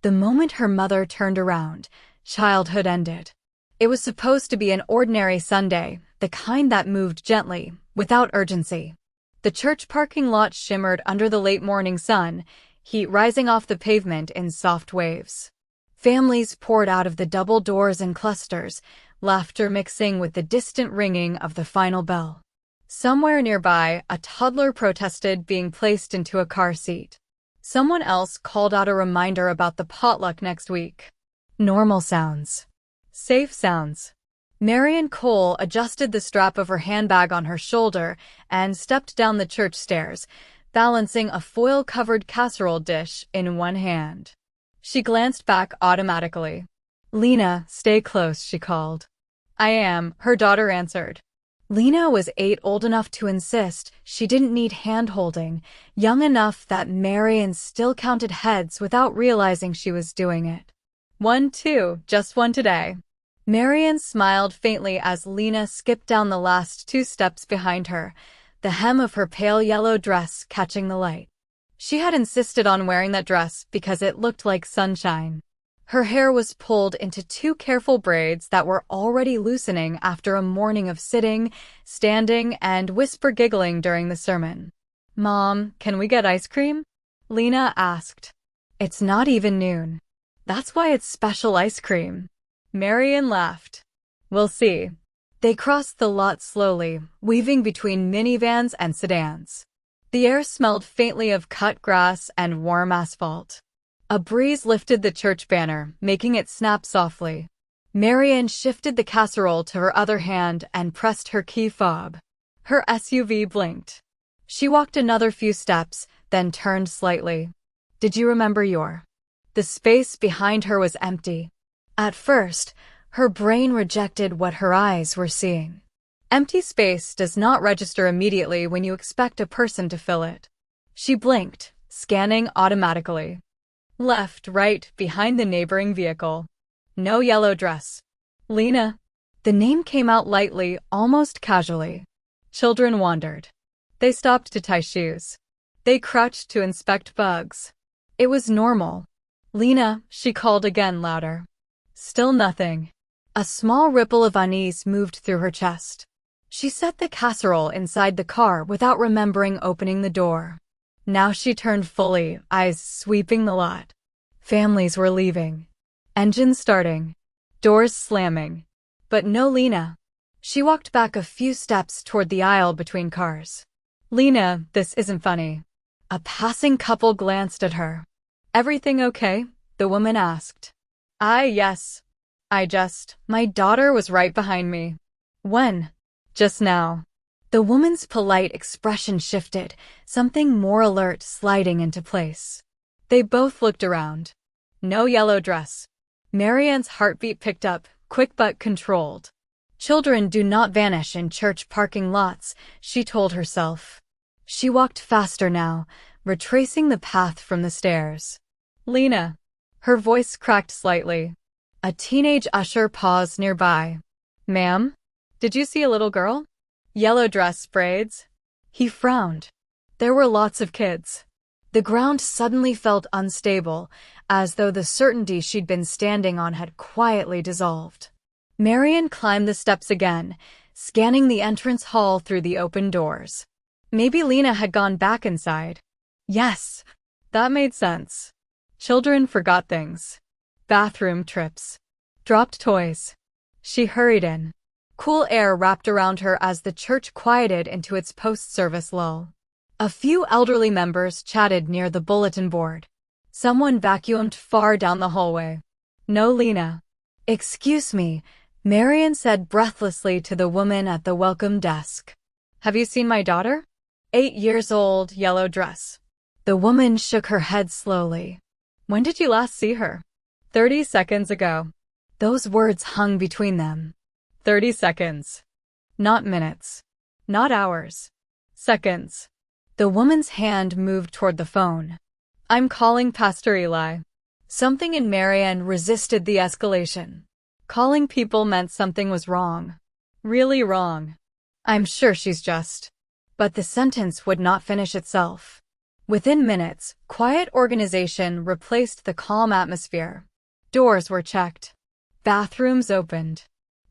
The moment her mother turned around, childhood ended. It was supposed to be an ordinary Sunday, the kind that moved gently, without urgency. The church parking lot shimmered under the late morning sun, heat rising off the pavement in soft waves. Families poured out of the double doors in clusters, laughter mixing with the distant ringing of the final bell. Somewhere nearby, a toddler protested being placed into a car seat. Someone else called out a reminder about the potluck next week. Normal sounds. Safe sounds. Marian Cole adjusted the strap of her handbag on her shoulder and stepped down the church stairs, balancing a foil-covered casserole dish in one hand. She glanced back automatically. "Lena, stay close," she called. "I am," her daughter answered. Lena was 8, old enough to insist she didn't need hand-holding, young enough that Marian still counted heads without realizing she was doing it. 1, 2, just one today. Marian smiled faintly as Lena skipped down the last 2 steps behind her, the hem of her pale yellow dress catching the light. She had insisted on wearing that dress because it looked like sunshine. Her hair was pulled into 2 careful braids that were already loosening after a morning of sitting, standing, and whisper-giggling during the sermon. "Mom, can we get ice cream?" Lena asked. "It's not even noon. That's why it's special ice cream." Marian laughed. "We'll see." They crossed the lot slowly, weaving between minivans and sedans. The air smelled faintly of cut grass and warm asphalt. A breeze lifted the church banner, making it snap softly. Marian shifted the casserole to her other hand and pressed her key fob. Her SUV blinked. She walked another few steps, then turned slightly. "Did you remember your?" The space behind her was empty. At first, her brain rejected what her eyes were seeing. Empty space does not register immediately when you expect a person to fill it. She blinked, scanning automatically. Left, right, behind the neighboring vehicle. No yellow dress. "Lena." The name came out lightly, almost casually. Children wandered. They stopped to tie shoes. They crouched to inspect bugs. It was normal. "Lena," she called again, louder. Still nothing. A small ripple of unease moved through her chest. She set the casserole inside the car without remembering opening the door. Now she turned fully, eyes sweeping the lot. Families were leaving. Engines starting. Doors slamming. But no Lena. She walked back a few steps toward the aisle between cars. "Lena, this isn't funny." A passing couple glanced at her. "Everything okay?" the woman asked. Yes. My daughter was right behind me." "When?" "Just now." The woman's polite expression shifted, something more alert sliding into place. They both looked around. No yellow dress. Marian's heartbeat picked up, quick but controlled. Children do not vanish in church parking lots, she told herself. She walked faster now, retracing the path from the stairs. "Lena." Her voice cracked slightly. A teenage usher paused nearby. "Ma'am? Did you see a little girl? Yellow dress, braids?" He frowned. There were lots of kids. The ground suddenly felt unstable, as though the certainty she'd been standing on had quietly dissolved. Marian climbed the steps again, scanning the entrance hall through the open doors. Maybe Lena had gone back inside. Yes, that made sense. Children forgot things. Bathroom trips. Dropped toys. She hurried in. Cool air wrapped around her as the church quieted into its post-service lull. A few elderly members chatted near the bulletin board. Someone vacuumed far down the hallway. No Lena. "Excuse me," Marian said breathlessly to the woman at the welcome desk. "Have you seen my daughter?" 8 years old, yellow dress. The woman shook her head slowly. "When did you last see her?" 30 seconds ago. Those words hung between them. 30 seconds. Not minutes. Not hours. Seconds. The woman's hand moved toward the phone. "I'm calling Pastor Eli." Something in Marian resisted the escalation. Calling people meant something was wrong. Really wrong. "I'm sure she's just..." But the sentence would not finish itself. Within minutes, quiet organization replaced the calm atmosphere. Doors were checked. Bathrooms opened.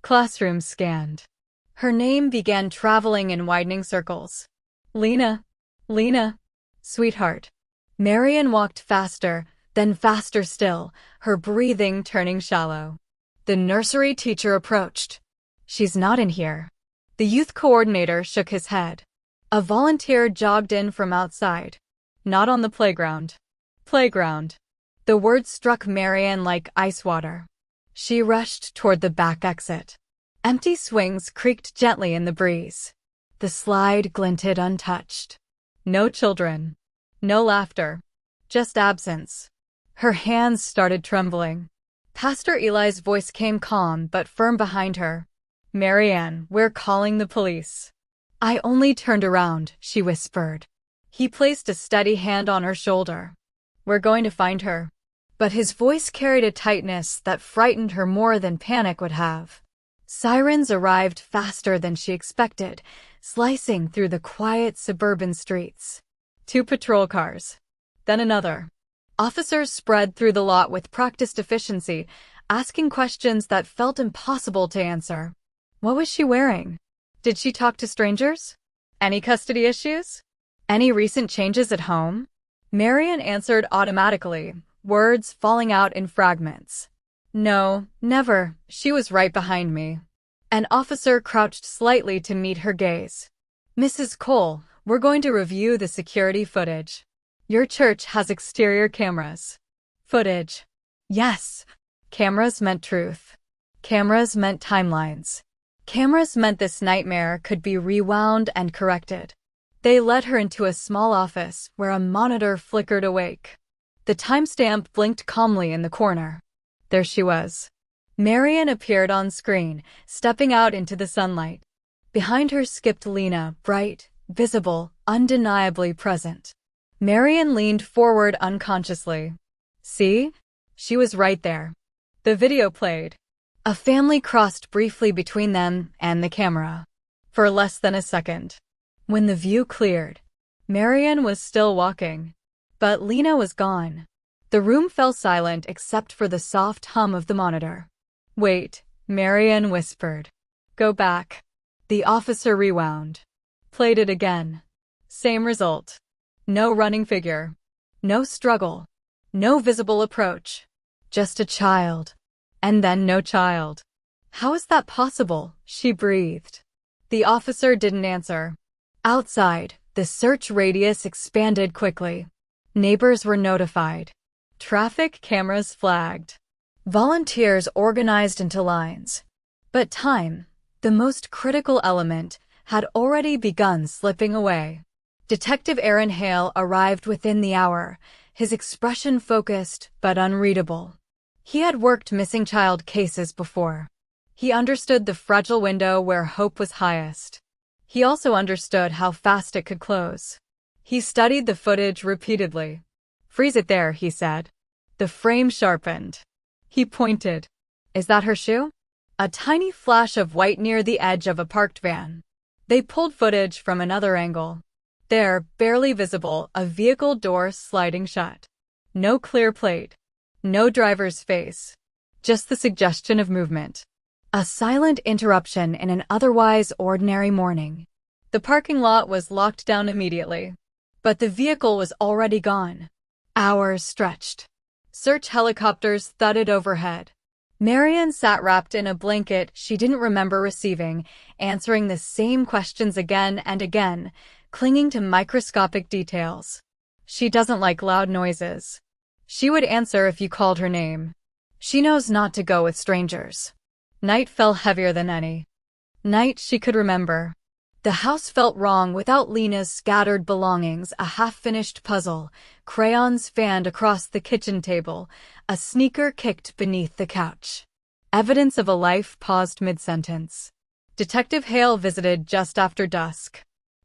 Classrooms scanned. Her name began traveling in widening circles. Lena. Lena. Sweetheart. Marian walked faster, then faster still, her breathing turning shallow. The nursery teacher approached. She's not in here. The youth coordinator shook his head. A volunteer jogged in from outside. Not on the playground. Playground. The word struck Marian like ice water. She rushed toward the back exit. Empty swings creaked gently in the breeze. The slide glinted untouched. No children. No laughter. Just absence. Her hands started trembling. Pastor Eli's voice came calm but firm behind her. Marianne, we're calling the police. I only turned around, she whispered. He placed a steady hand on her shoulder. We're going to find her. But his voice carried a tightness that frightened her more than panic would have. Sirens arrived faster than she expected, slicing through the quiet suburban streets. 2 patrol cars. Then another. Officers spread through the lot with practiced efficiency, asking questions that felt impossible to answer. What was she wearing? Did she talk to strangers? Any custody issues? Any recent changes at home? Marian answered automatically, words falling out in fragments. No, never. She was right behind me. An officer crouched slightly to meet her gaze. Mrs. Cole, we're going to review the security footage. Your church has exterior cameras. Footage. Yes. Cameras meant truth. Cameras meant timelines. Cameras meant this nightmare could be rewound and corrected. They led her into a small office where a monitor flickered awake. The timestamp blinked calmly in the corner. There she was. Marian appeared on screen, stepping out into the sunlight. Behind her skipped Lena, bright, visible, undeniably present. Marian leaned forward unconsciously. See? She was right there. The video played. A family crossed briefly between them and the camera. For less than a second. When the view cleared, Marian was still walking. But Lena was gone. The room fell silent except for the soft hum of the monitor. Wait, Marian whispered. Go back. The officer rewound. Played it again. Same result. No running figure. No struggle. No visible approach. Just a child. And then no child. How is that possible? She breathed. The officer didn't answer. Outside, the search radius expanded quickly. Neighbors were notified. Traffic cameras flagged. Volunteers organized into lines. But time, the most critical element, had already begun slipping away. Detective Aaron Hale arrived within the hour, his expression focused but unreadable. He had worked missing child cases before. He understood the fragile window where hope was highest. He also understood how fast it could close. He studied the footage repeatedly. Freeze it there, he said. The frame sharpened. He pointed. Is that her shoe? A tiny flash of white near the edge of a parked van. They pulled footage from another angle. There, barely visible, a vehicle door sliding shut. No clear plate. No driver's face. Just the suggestion of movement. A silent interruption in an otherwise ordinary morning. The parking lot was locked down immediately. But the vehicle was already gone. Hours stretched. Search helicopters thudded overhead. Marian sat wrapped in a blanket she didn't remember receiving, answering the same questions again and again, clinging to microscopic details. She doesn't like loud noises. She would answer if you called her name. She knows not to go with strangers. Night fell heavier than any night she could remember. The house felt wrong without Lena's scattered belongings, a half-finished puzzle, crayons fanned across the kitchen table, a sneaker kicked beneath the couch. Evidence of a life paused mid-sentence. Detective Hale visited just after dusk.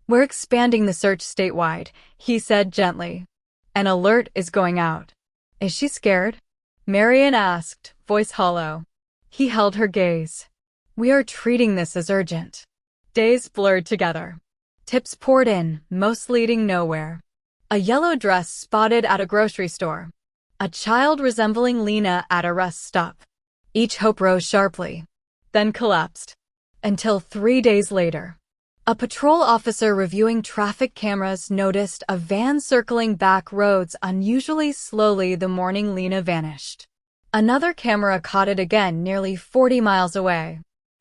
We're expanding the search statewide, he said gently. An alert is going out. Is she scared? Marian asked, voice hollow. He held her gaze. We are treating this as urgent. Days blurred together. Tips poured in, most leading nowhere. A yellow dress spotted at a grocery store. A child resembling Lena at a rest stop. Each hope rose sharply, then collapsed. Until 3 days later, a patrol officer reviewing traffic cameras noticed a van circling back roads unusually slowly the morning Lena vanished. Another camera caught it again nearly 40 miles away.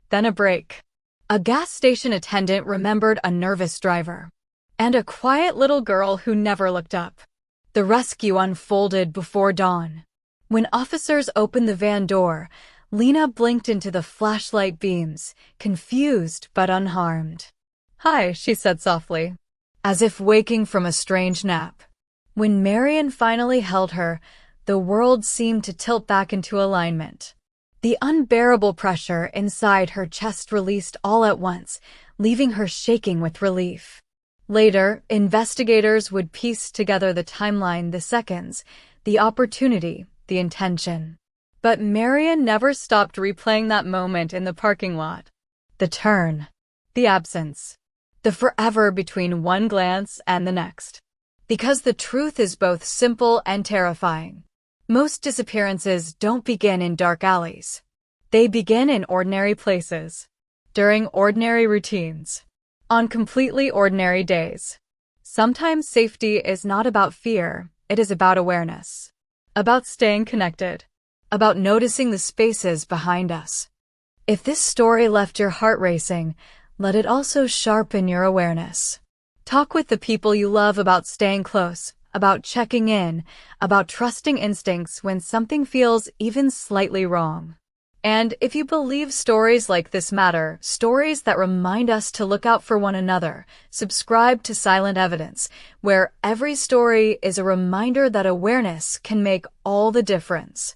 Then a break. A gas station attendant remembered a nervous driver and a quiet little girl who never looked up. The rescue unfolded before dawn. When officers opened the van door, Lena blinked into the flashlight beams, confused but unharmed. "Hi," she said softly, as if waking from a strange nap. When Marion finally held her, the world seemed to tilt back into alignment. The unbearable pressure inside her chest released all at once, leaving her shaking with relief. Later, investigators would piece together the timeline, the seconds, the opportunity, the intention. But Marion never stopped replaying that moment in the parking lot. The turn, the absence, the forever between one glance and the next. Because the truth is both simple and terrifying. Most disappearances don't begin in dark alleys. They begin in ordinary places, during ordinary routines, on completely ordinary days. Sometimes safety is not about fear, it is about awareness, about staying connected, about noticing the spaces behind us. If this story left your heart racing, let it also sharpen your awareness. Talk with the people you love about staying close, about checking in, about trusting instincts when something feels even slightly wrong. And if you believe stories like this matter, stories that remind us to look out for one another, subscribe to Silent Evidence, where every story is a reminder that awareness can make all the difference.